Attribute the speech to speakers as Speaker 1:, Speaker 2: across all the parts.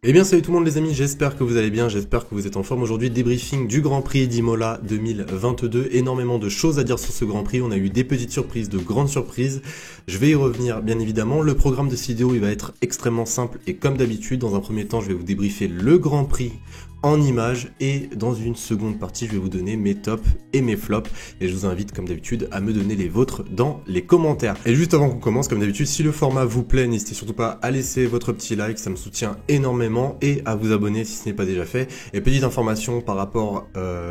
Speaker 1: Eh bien salut tout le monde les amis, j'espère que vous allez bien, j'espère que vous êtes en forme. Aujourd'hui, débriefing du Grand Prix d'Imola 2022, énormément de choses à dire sur ce Grand Prix, on a eu des petites surprises, de grandes surprises, je vais y revenir bien évidemment. Le programme de cette vidéo il va être extrêmement simple et comme d'habitude, dans un premier temps je vais vous débriefer le Grand Prix en images et dans une seconde partie je vais vous donner mes tops et mes flops et je vous invite comme d'habitude à me donner les vôtres dans les commentaires. Et juste avant qu'on commence, comme d'habitude, si le format vous plaît, n'hésitez surtout pas à laisser votre petit like, ça me soutient énormément, et à vous abonner si ce n'est pas déjà fait. Et petite information par rapport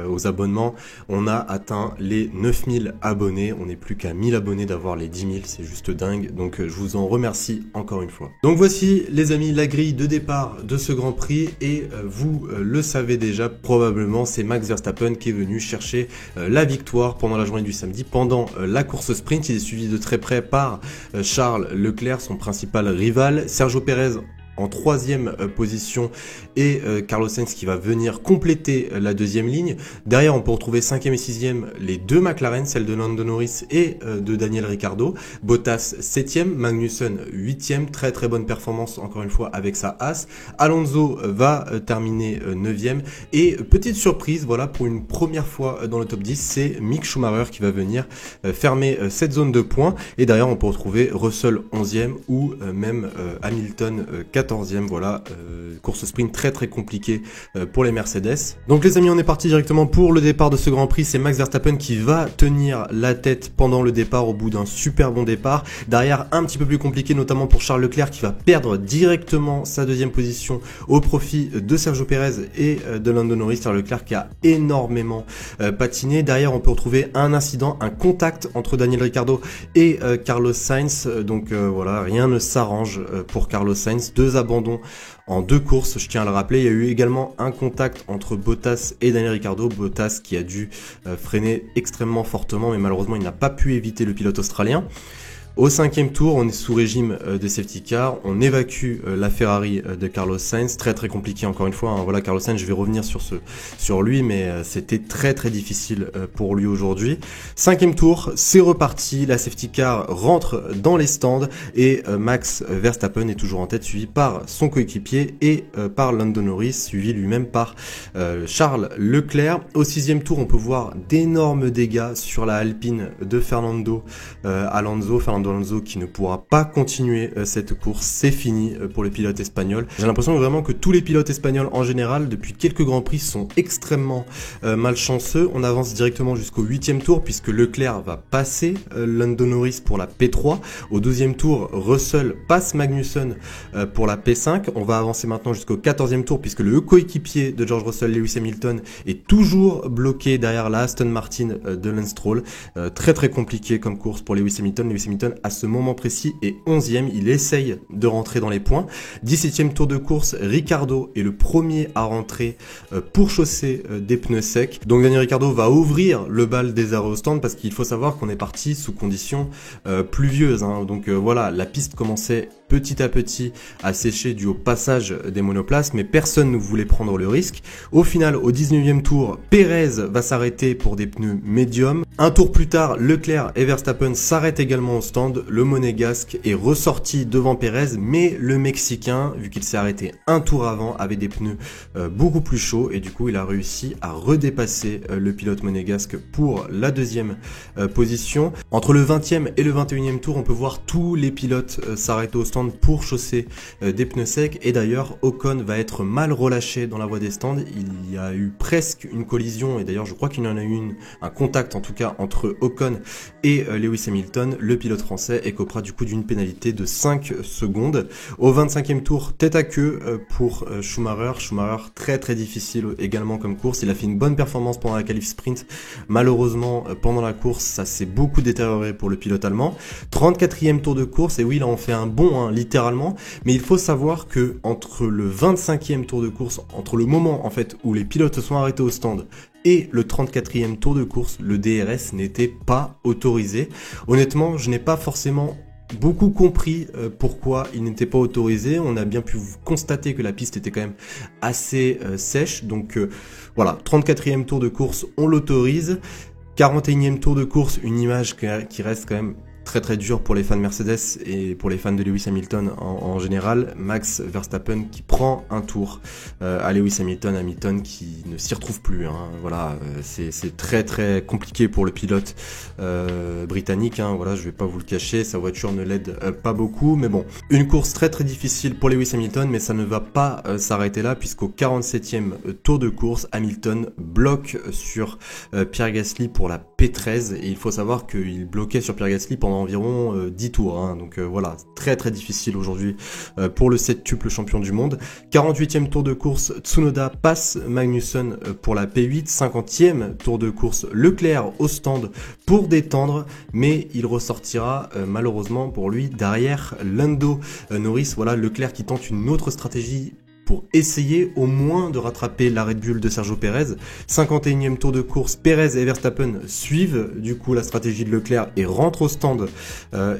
Speaker 1: aux abonnements, on a atteint les 9000 abonnés, on n'est plus qu'à 1000 abonnés d'avoir les 10 000, c'est juste dingue, donc je vous en remercie encore une fois. Donc voici les amis la grille de départ de ce Grand Prix et vous le savez déjà probablement, c'est Max Verstappen qui est venu chercher la victoire pendant la journée du samedi, pendant la course sprint. Il est suivi de très près par Charles Leclerc, son principal rival, Sergio Pérez en troisième position et Carlos Sainz qui va venir compléter la deuxième ligne. Derrière on peut retrouver 5e et 6e les deux McLaren, celle de Lando Norris et de Daniel Ricciardo. Bottas 7e, Magnussen 8e, très bonne performance encore une fois avec sa Haas. Alonso va terminer 9e et petite surprise, voilà, pour une première fois dans le top 10, c'est Mick Schumacher qui va venir fermer cette zone de points. Et derrière on peut retrouver Russell 11e ou même Hamilton 14e, voilà, course sprint très compliquée pour les Mercedes. Donc les amis, on est parti directement pour le départ de ce Grand Prix. C'est Max Verstappen qui va tenir la tête pendant le départ au bout d'un super bon départ. Derrière, un petit peu plus compliqué, notamment pour Charles Leclerc qui va perdre directement sa deuxième position au profit de Sergio Pérez et de Lando Norris. Charles Leclerc qui a énormément patiné. Derrière, on peut retrouver un incident, un contact entre Daniel Ricciardo et Carlos Sainz. Donc voilà, rien ne s'arrange pour Carlos Sainz. Deux abandons en deux courses, je tiens à le rappeler. Il y a eu également un contact entre Bottas et Daniel Ricciardo. Bottas qui a dû freiner extrêmement fortement, mais malheureusement il n'a pas pu éviter le pilote australien. Au cinquième tour, on est sous régime de safety car, on évacue la Ferrari de Carlos Sainz, très compliqué encore une fois, hein. Voilà, Carlos Sainz, je vais revenir sur lui, mais c'était très difficile pour lui aujourd'hui. Cinquième tour, c'est reparti, la safety car rentre dans les stands et Max Verstappen est toujours en tête, suivi par son coéquipier et par Lando Norris, suivi lui-même par Charles Leclerc. Au sixième tour, on peut voir d'énormes dégâts sur la Alpine de Fernando Alonso qui ne pourra pas continuer cette course, c'est fini pour le pilote espagnol. J'ai l'impression vraiment que tous les pilotes espagnols en général depuis quelques grands prix sont extrêmement malchanceux. On avance directement jusqu'au 8e tour puisque Leclerc va passer Lando Norris pour la P3. Au 12e tour, Russell passe Magnussen pour la P5. On va avancer maintenant jusqu'au 14e tour puisque le coéquipier de George Russell, Lewis Hamilton, est toujours bloqué derrière la Aston Martin de Lance Stroll. Très compliqué comme course pour Lewis Hamilton. Lewis Hamilton à ce moment précis est 11e, il essaye de rentrer dans les points. 17e tour de course, Ricciardo est le premier à rentrer pour chausser des pneus secs. Donc Daniel Ricciardo va ouvrir le bal des arrêts au stand parce qu'il faut savoir qu'on est parti sous conditions pluvieuses, hein. Donc voilà, la piste commençait petit à petit à sécher dû au passage des monoplaces, mais personne ne voulait prendre le risque. Au final, au 19e tour, Pérez va s'arrêter pour des pneus médiums. Un tour plus tard, Leclerc et Verstappen s'arrêtent également au stand. Le monégasque est ressorti devant Pérez, mais le Mexicain, vu qu'il s'est arrêté un tour avant, avait des pneus beaucoup plus chauds et du coup il a réussi à redépasser le pilote monégasque pour la deuxième position. Entre le 20e et le 21e tour, on peut voir tous les pilotes s'arrêter au stand pour chausser des pneus secs et d'ailleurs Ocon va être mal relâché dans la voie des stands. Il y a eu presque une collision et d'ailleurs je crois qu'il y en a eu un contact en tout cas entre Ocon et Lewis Hamilton, le pilote français, écopera du coup d'une pénalité de 5 secondes. Au 25e tour, tête à queue pour Schumacher. Schumacher très difficile également comme course. Il a fait une bonne performance pendant la qualif sprint. Malheureusement, pendant la course, ça s'est beaucoup détérioré pour le pilote allemand. 34e tour de course, et oui, là on fait un bond, hein, littéralement. Mais il faut savoir que entre le 25e tour de course, entre le moment en fait où les pilotes se sont arrêtés au stand et le 34e tour de course, le DRS n'était pas autorisé. Honnêtement, je n'ai pas forcément beaucoup compris pourquoi il n'était pas autorisé. On a bien pu constater que la piste était quand même assez sèche. Donc voilà, 34e tour de course, on l'autorise. 41e tour de course, une image qui reste quand même très dur pour les fans de Mercedes et pour les fans de Lewis Hamilton en général. Max Verstappen qui prend un tour à Lewis Hamilton qui ne s'y retrouve plus, hein. Voilà, c'est très compliqué pour le pilote britannique, hein. Voilà, je vais pas vous le cacher, sa voiture ne l'aide pas beaucoup, mais bon, une course très difficile pour Lewis Hamilton, mais ça ne va pas s'arrêter là, puisqu'au 47e tour de course, Hamilton bloque sur Pierre Gasly pour la P13, et il faut savoir qu'il bloquait sur Pierre Gasly pendant environ 10 tours, hein. Donc voilà, très difficile aujourd'hui pour le septuple champion du monde. 48e tour de course, Tsunoda passe Magnussen pour la P8, 50e tour de course, Leclerc au stand pour détendre, mais il ressortira malheureusement pour lui derrière Lando Norris. Voilà, Leclerc qui tente une autre stratégie pour essayer au moins de rattraper la Red Bull de Sergio Pérez. 51e tour de course, Pérez et Verstappen suivent du coup la stratégie de Leclerc et rentrent au stand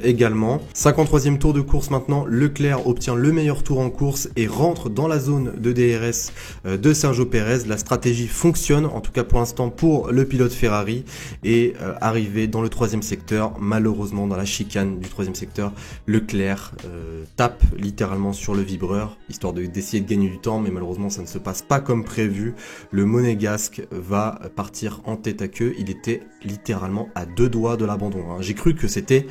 Speaker 1: également. 53e tour de course maintenant, Leclerc obtient le meilleur tour en course et rentre dans la zone de DRS de Sergio Pérez. La stratégie fonctionne, en tout cas pour l'instant pour le pilote Ferrari, et arrivé dans le 3e secteur, malheureusement dans la chicane du 3e secteur, Leclerc tape littéralement sur le vibreur, histoire d'essayer de gagner du temps, mais malheureusement ça ne se passe pas comme prévu. Le monégasque va partir en tête à queue, il était littéralement à 2 doigts de l'abandon, hein. J'ai cru que c'était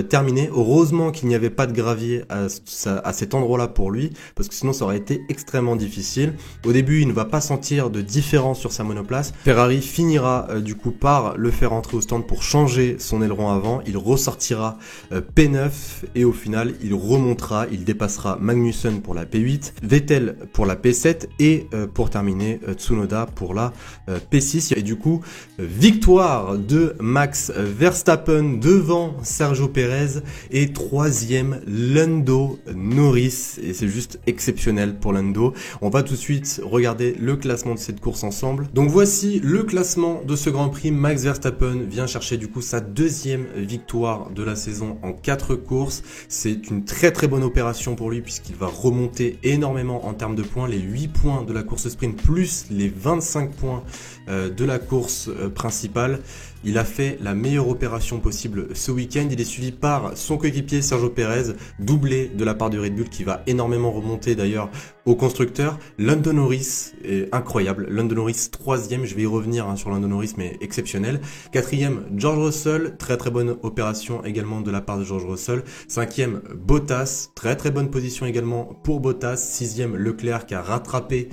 Speaker 1: terminé, heureusement qu'il n'y avait pas de gravier à cet endroit-là pour lui, parce que sinon ça aurait été extrêmement difficile. Au début il ne va pas sentir de différence sur sa monoplace, Ferrari finira du coup par le faire entrer au stand pour changer son aileron avant, il ressortira P9 et au final il remontera, il dépassera Magnussen pour la P8, Vettel pour la P7 et pour terminer Tsunoda pour la P6. Et du coup, victoire de Max Verstappen devant Sergio Pérez et 3e Lando Norris, et c'est juste exceptionnel pour Lando. On va tout de suite regarder le classement de cette course ensemble. Donc voici le classement de ce Grand Prix. Max Verstappen vient chercher du coup sa 2e victoire de la saison en 4 courses. C'est une très bonne opération pour lui, puisqu'il va remonter énormément en termes de points, les 8 points de la course sprint plus les 25 points de la course principale. Il a fait la meilleure opération possible ce week-end. Il est suivi par son coéquipier Sergio Pérez, doublé de la part du Red Bull qui va énormément remonter d'ailleurs au constructeur. Lando Norris est incroyable. Lando Norris 3e, je vais y revenir sur Lando Norris, mais exceptionnel. 4e George Russell, très bonne opération également de la part de George Russell. 5e Bottas, très bonne position également pour Bottas. 6e Leclerc qui a rattrapé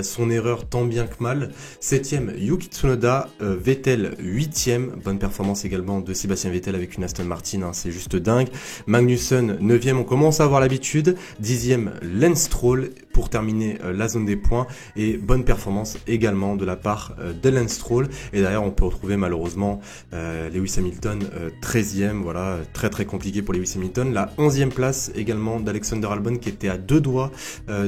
Speaker 1: son erreur tant bien que mal. 7e Yuki Tsunoda, Vettel 8e. Bonne performance également de Sébastien Vettel avec une Aston Martin, hein, c'est juste dingue. Magnussen 9e, on commence à avoir l'habitude. 10e Lance Stroll pour terminer la zone des points, et bonne performance également de la part de Lance Stroll. Et derrière on peut retrouver malheureusement Lewis Hamilton 13e, voilà, très compliqué pour Lewis Hamilton. La 11e place également d'Alexander Albon qui était à 2 doigts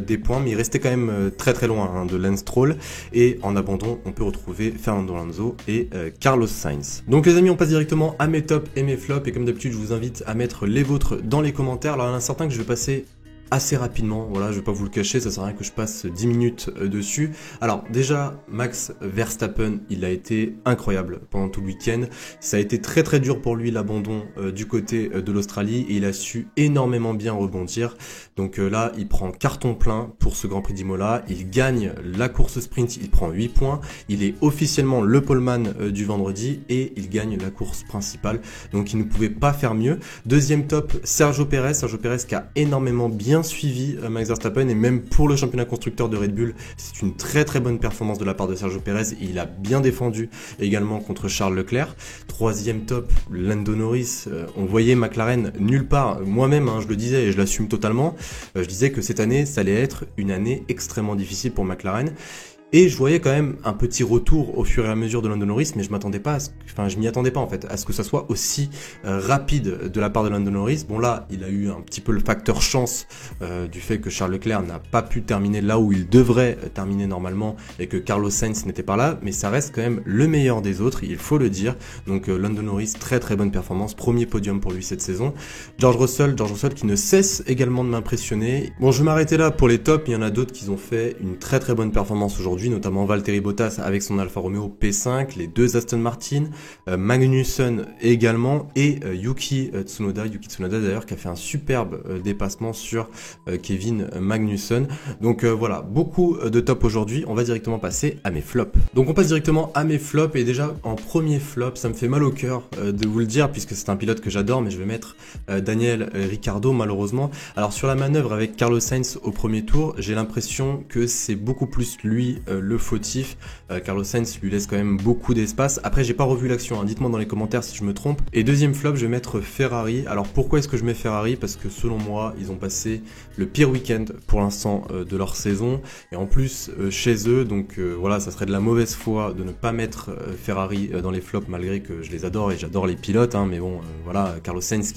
Speaker 1: des points, mais il restait quand même très loin, hein, de Lance Stroll. Et en abandon on peut retrouver Fernando Alonso et Carlos Sainz. Donc les amis, on passe directement à mes tops et mes flops, et comme d'habitude je vous invite à mettre les vôtres dans les commentaires. Alors il y en a certains que je vais passer assez rapidement, voilà, je vais pas vous le cacher, ça sert à rien que je passe 10 minutes dessus. Alors déjà, Max Verstappen, il a été incroyable pendant tout le week-end. Ça a été très dur pour lui l'abandon du côté de l'Australie, et il a su énormément bien rebondir. Donc là, il prend carton plein pour ce Grand Prix d'Imola, il gagne la course sprint, il prend 8 points, il est officiellement le poleman du vendredi, et il gagne la course principale, donc il ne pouvait pas faire mieux. Deuxième top, Sergio Pérez qui a énormément bien suivi Max Verstappen, et même pour le championnat constructeur de Red Bull, c'est une très bonne performance de la part de Sergio Pérez, et il a bien défendu également contre Charles Leclerc. Troisième top, Lando Norris, on voyait McLaren nulle part, moi-même hein, je le disais et je l'assume totalement, je disais que cette année ça allait être une année extrêmement difficile pour McLaren. Et je voyais quand même un petit retour au fur et à mesure de Lando Norris, mais je m'attendais pas je m'y attendais pas en fait, à ce que ça soit aussi rapide de la part de Lando Norris. Bon là, il a eu un petit peu le facteur chance du fait que Charles Leclerc n'a pas pu terminer là où il devrait terminer normalement, et que Carlos Sainz n'était pas là, mais ça reste quand même le meilleur des autres, il faut le dire. Donc Lando Norris, très bonne performance, premier podium pour lui cette saison. George Russell qui ne cesse également de m'impressionner. Bon, je vais m'arrêter là pour les tops, il y en a d'autres qui ont fait une très bonne performance aujourd'hui. aujourd'hui, notamment Valtteri Bottas avec son Alfa Romeo P5, les deux Aston Martin, Magnussen également, et Yuki Tsunoda d'ailleurs qui a fait un superbe dépassement sur Kevin Magnussen. Donc voilà, beaucoup de top aujourd'hui. On va directement passer à mes flops. Donc on passe directement à mes flops, et déjà en premier flop, ça me fait mal au cœur de vous le dire puisque c'est un pilote que j'adore, mais je vais mettre Daniel Ricciardo malheureusement. Alors sur la manœuvre avec Carlos Sainz au premier tour, j'ai l'impression que c'est beaucoup plus lui le fautif. Carlos Sainz lui laisse quand même beaucoup d'espace. Après j'ai pas revu l'action, hein. Dites-moi dans les commentaires si je me trompe. Et deuxième flop, je vais mettre Ferrari. Alors pourquoi est-ce que je mets Ferrari? Parce que selon moi, ils ont passé le pire week-end pour l'instant de leur saison, et en plus chez eux, donc voilà, ça serait de la mauvaise foi de ne pas mettre Ferrari dans les flops, malgré que je les adore et j'adore les pilotes, hein, mais bon, voilà, Carlos Sainz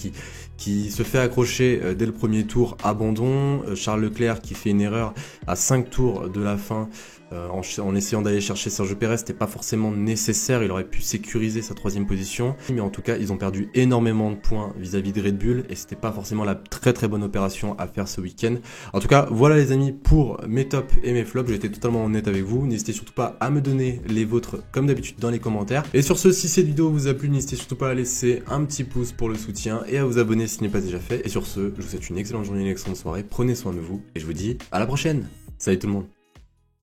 Speaker 1: qui se fait accrocher dès le premier tour, abandon, Charles Leclerc qui fait une erreur à 5 tours de la fin, en essayant d'aller chercher Sergio Pérez, c'était pas forcément nécessaire, il aurait pu sécuriser sa 3e position, mais en tout cas ils ont perdu énormément de points vis-à-vis de Red Bull, et c'était pas forcément la très bonne opération à faire ce week-end. En tout cas voilà les amis pour mes tops et mes flops, j'ai été totalement honnête avec vous, n'hésitez surtout pas à me donner les vôtres comme d'habitude dans les commentaires, et sur ce, si cette vidéo vous a plu, n'hésitez surtout pas à laisser un petit pouce pour le soutien et à vous abonner si ce n'est pas déjà fait, et sur ce, je vous souhaite une excellente journée, une excellente soirée, prenez soin de vous, et je vous dis à la prochaine. Salut tout le monde.